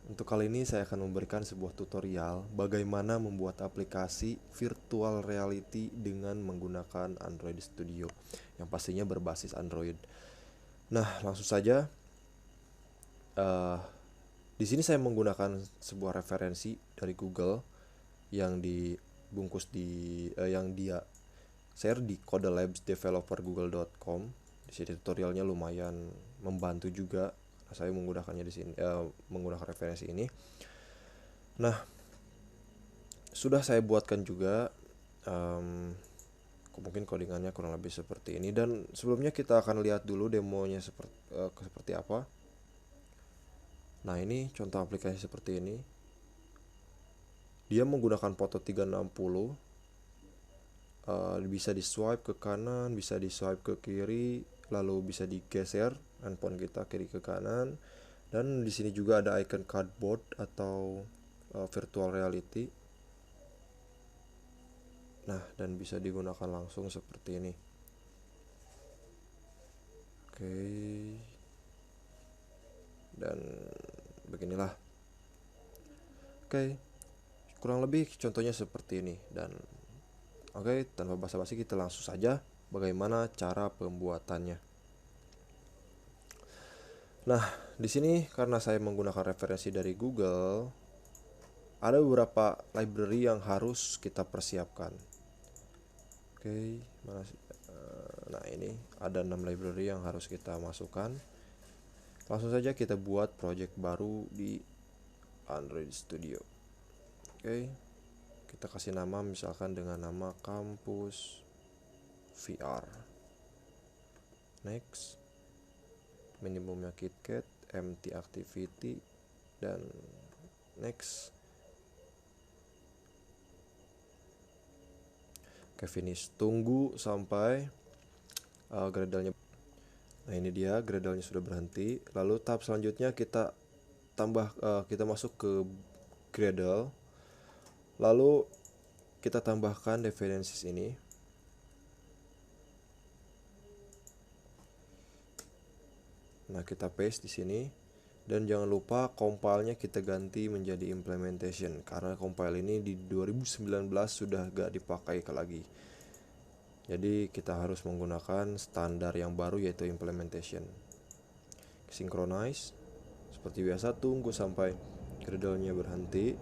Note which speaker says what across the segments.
Speaker 1: Untuk kali ini saya akan memberikan sebuah tutorial bagaimana membuat aplikasi virtual reality dengan menggunakan Android Studio yang pastinya berbasis Android. Nah, langsung saja. eh, di sini saya menggunakan sebuah referensi dari Google yang dibungkus yang dia share di codelabsdevelopergoogle.com. Di sini tutorialnya lumayan membantu juga. Saya menggunakannya di sini, menggunakan referensi ini. Nah, sudah saya buatkan juga, mungkin codingannya kurang lebih seperti ini. Dan sebelumnya kita akan lihat dulu demonya seperti apa. Nah, ini contoh aplikasi seperti ini. Dia menggunakan foto 360, bisa di swipe ke kanan, bisa di swipe ke kiri, lalu bisa digeser handphone kita kiri ke kanan. Dan di sini juga ada icon cardboard atau virtual reality. Nah, dan bisa digunakan langsung seperti ini. Oke. Dan beginilah. Oke. Kurang lebih contohnya seperti ini. Dan oke, tanpa basa-basi kita langsung saja bagaimana cara pembuatannya. Nah, di sini karena saya menggunakan referensi dari Google, ada beberapa library yang harus kita persiapkan. Oke, nah ini ada 6 library yang harus kita masukkan. Langsung saja kita buat project baru di Android Studio. Oke, kita kasih nama misalkan dengan nama kampus VR. Next, minimumnya KitKat, empty activity, dan next. Oke, finish. Tunggu sampai Gradle-nya. Nah, ini dia Gradle-nya sudah berhenti. Lalu tahap selanjutnya kita masuk ke Gradle. Lalu kita tambahkan dependencies ini. Nah, kita paste di sini. Dan jangan lupa compile-nya kita ganti menjadi implementation, karena compile ini di 2019 sudah gak dipakai lagi. Jadi kita harus menggunakan standar yang baru, yaitu implementation. Synchronize. Seperti biasa, tunggu sampai Gradle-nya berhenti.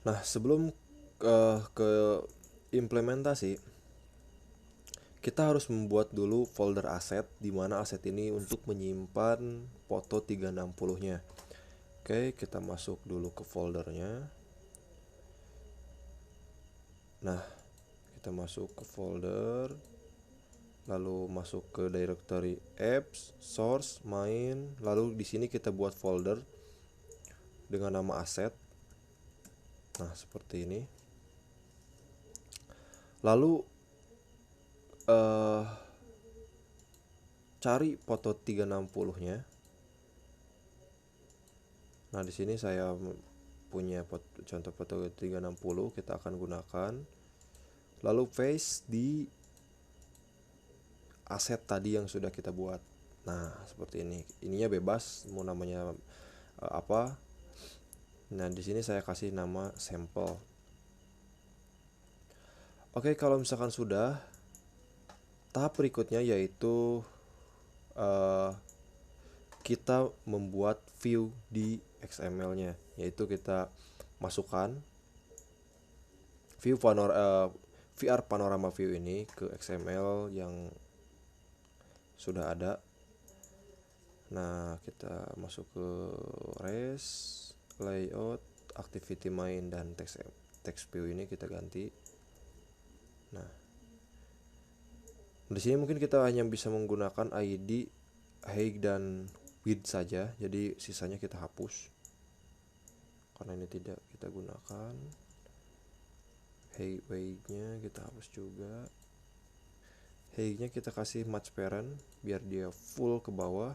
Speaker 1: Nah, sebelum ke implementasi, kita harus membuat dulu folder aset, di mana aset ini untuk menyimpan foto 360-nya. Oke, kita masuk dulu ke foldernya. Nah, kita masuk ke folder, lalu masuk ke directory apps, source, main, lalu di sini kita buat folder dengan nama aset. Nah, seperti ini. Lalu cari foto 360-nya. Nah, di sini saya punya contoh foto 360, kita akan gunakan. Lalu paste di aset tadi yang sudah kita buat. Nah, seperti ini. Ininya bebas mau namanya apa. Nah, di sini saya kasih nama sampel. Oke, kalau misalkan sudah, tahap berikutnya yaitu kita membuat view di XML-nya, yaitu kita masukkan VR panorama view ini ke XML yang sudah ada. Nah, kita masuk ke res, layout, activity main, dan text view ini kita ganti. Nah, di sini mungkin kita hanya bisa menggunakan ID, height, dan width saja. Jadi sisanya kita hapus karena ini tidak kita gunakan. Height, weight-nya kita hapus juga. Height-nya kita kasih match parent biar dia full ke bawah.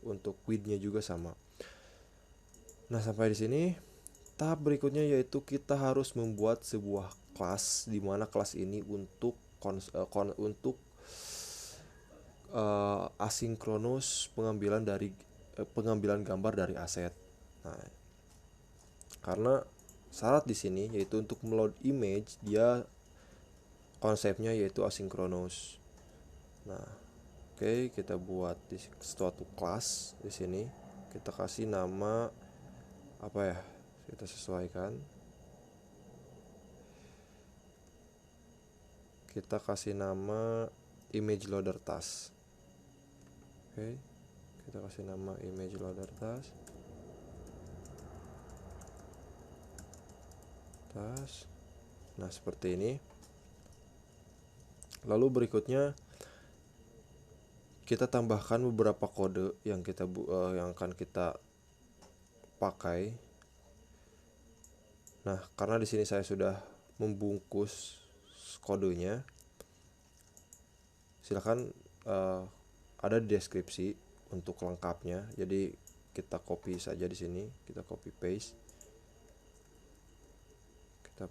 Speaker 1: Untuk width-nya juga sama. Nah, sampai di sini tahap berikutnya yaitu kita harus membuat sebuah kelas, di mana kelas ini untuk asinkronus pengambilan dari pengambilan gambar dari aset. Nah, karena syarat di sini yaitu untuk meload image dia konsepnya yaitu asinkronus. Nah, oke, kita buat di suatu kelas di sini. Kita kasih nama apa ya? Kita sesuaikan. Kita kasih nama image loader task. Oke, kita kasih nama image loader task. Nah, seperti ini. Lalu berikutnya kita tambahkan beberapa kode yang yang akan kita pakai. Nah, karena di sini saya sudah membungkus kodenya, silakan ada di deskripsi untuk lengkapnya. Jadi kita copy saja di sini, kita copy paste, kita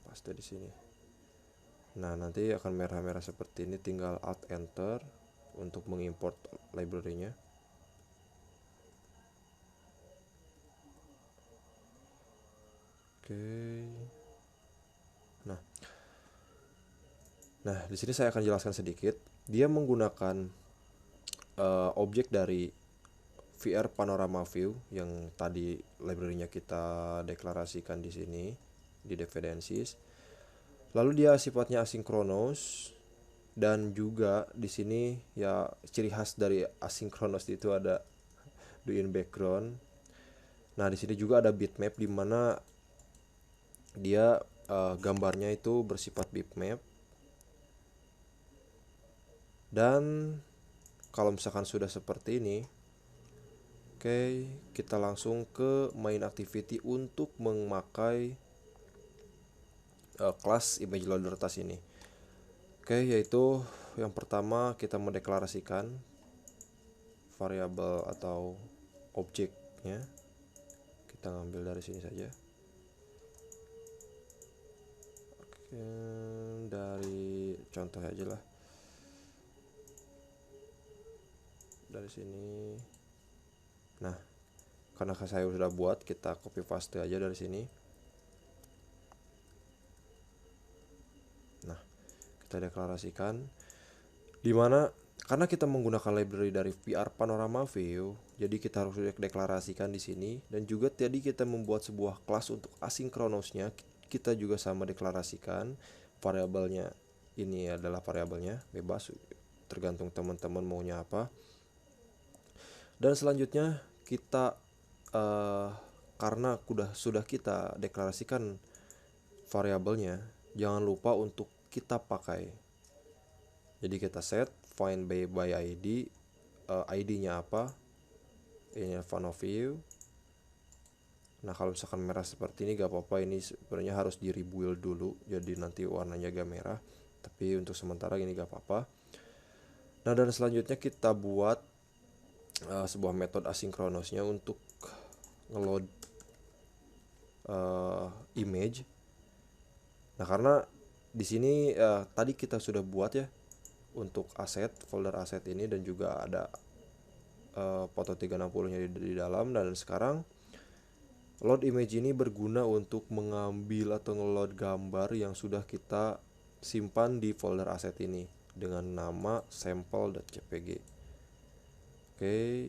Speaker 1: paste di sini. Nah, nanti akan merah-merah seperti ini, tinggal alt enter untuk mengimport library-nya. Oke. Nah, di sini saya akan jelaskan sedikit. Dia menggunakan objek dari VR Panorama View yang tadi library-nya kita deklarasikan di sini di dependencies. Lalu dia sifatnya asinkronus dan juga di sini ya ciri khas dari asinkronus itu ada do in background. Nah, di sini juga ada bitmap di mana dia gambarnya itu bersifat bitmap. Dan kalau misalkan sudah seperti ini, oke, kita langsung ke main activity untuk memakai kelas image loader task ini. Oke, yaitu yang pertama kita mendeklarasikan variabel atau objeknya. Kita ngambil dari sini saja. Oke, dari contoh aja lah. Dari sini. Nah, karena saya sudah buat, kita copy paste aja dari sini. Nah, kita deklarasikan dimana karena kita menggunakan library dari VR Panorama View, jadi kita harus deklarasikan di sini. Dan juga tadi kita membuat sebuah kelas untuk asinkronusnya, kita juga sama deklarasikan variabelnya. Ini adalah variabelnya, bebas tergantung teman-teman maunya apa. Dan selanjutnya kita karena sudah kita deklarasikan variabelnya, jangan lupa untuk kita pakai. Jadi kita set find by ID, ID-nya apa? Ini fun of view. Nah, kalau misalkan merah seperti ini gak apa-apa, ini sebenarnya harus di rebuild dulu, jadi nanti warnanya agak merah. Tapi untuk sementara ini gak apa-apa. Nah, dan selanjutnya kita buat sebuah metode asinkronusnya untuk ngeload image. Nah, karena di sini tadi kita sudah buat ya untuk aset, folder aset ini, dan juga ada foto 360-nya di dalam. Dan sekarang load image ini berguna untuk mengambil atau ngeload gambar yang sudah kita simpan di folder aset ini dengan nama sample.jpg. Oke.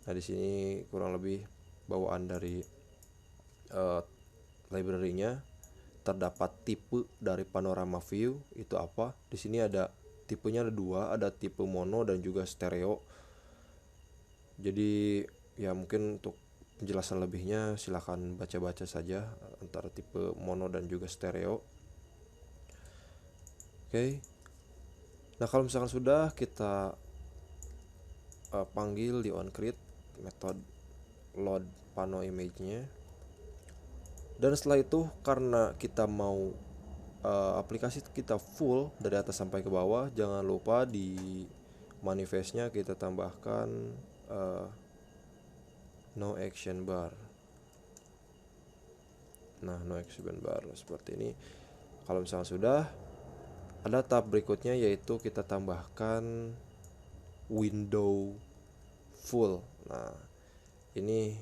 Speaker 1: Nah, di sini kurang lebih bawaan dari library-nya. Terdapat tipe dari panorama view itu apa? Di sini ada tipenya, ada dua, ada tipe mono dan juga stereo. Jadi ya mungkin untuk penjelasan lebihnya silahkan baca-baca saja antara tipe mono dan juga stereo. Oke. Nah, kalau misalkan sudah, kita panggil di onCreate method load pano image-nya. Dan setelah itu karena kita mau aplikasi kita full dari atas sampai ke bawah, jangan lupa di manifestnya kita tambahkan no action bar. Nah, no action bar seperti ini. Kalau misalnya sudah, ada tahap berikutnya yaitu kita tambahkan window full. Nah, ini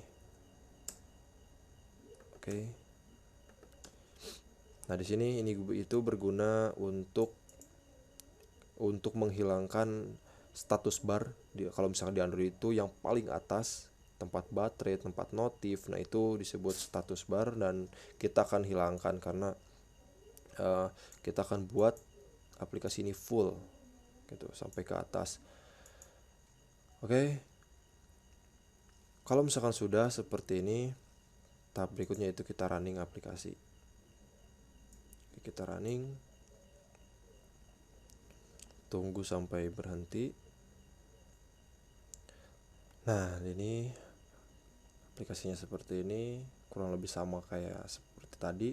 Speaker 1: oke. Nah, di sini itu berguna untuk menghilangkan status bar kalau misalkan di Android itu yang paling atas tempat baterai, tempat notif. Nah, itu disebut status bar dan kita akan hilangkan karena kita akan buat aplikasi ini full gitu sampai ke atas. Oke. Kalau misalkan sudah seperti ini, tahap berikutnya itu kita running aplikasi. Kita running, tunggu sampai berhenti. Nah, ini aplikasinya seperti ini, kurang lebih sama kayak seperti tadi.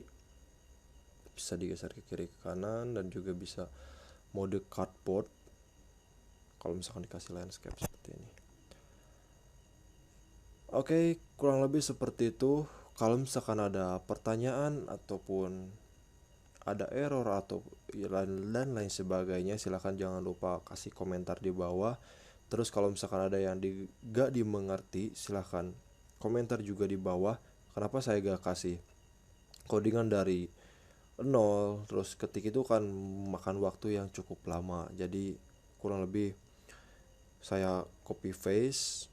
Speaker 1: Bisa digeser ke kiri ke kanan dan juga bisa mode cardboard kalau misalkan dikasih landscape seperti ini. Oke, kurang lebih seperti itu. Kalau misalkan ada pertanyaan ataupun ada error atau dan lain sebagainya, silahkan jangan lupa kasih komentar di bawah. Terus kalau misalkan ada yang gak dimengerti, silahkan komentar juga di bawah. Kenapa saya gak kasih codingan dari nol, terus ketik itu kan makan waktu yang cukup lama. Jadi kurang lebih saya copy paste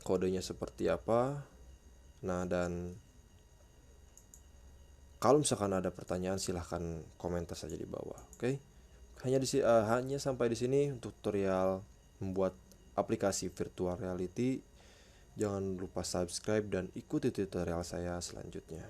Speaker 1: kodenya seperti apa. Nah, dan kalau misalkan ada pertanyaan silahkan komentar saja di bawah. Oke. Hanya sampai di sini tutorial membuat aplikasi virtual reality. Jangan lupa subscribe dan ikuti tutorial saya selanjutnya.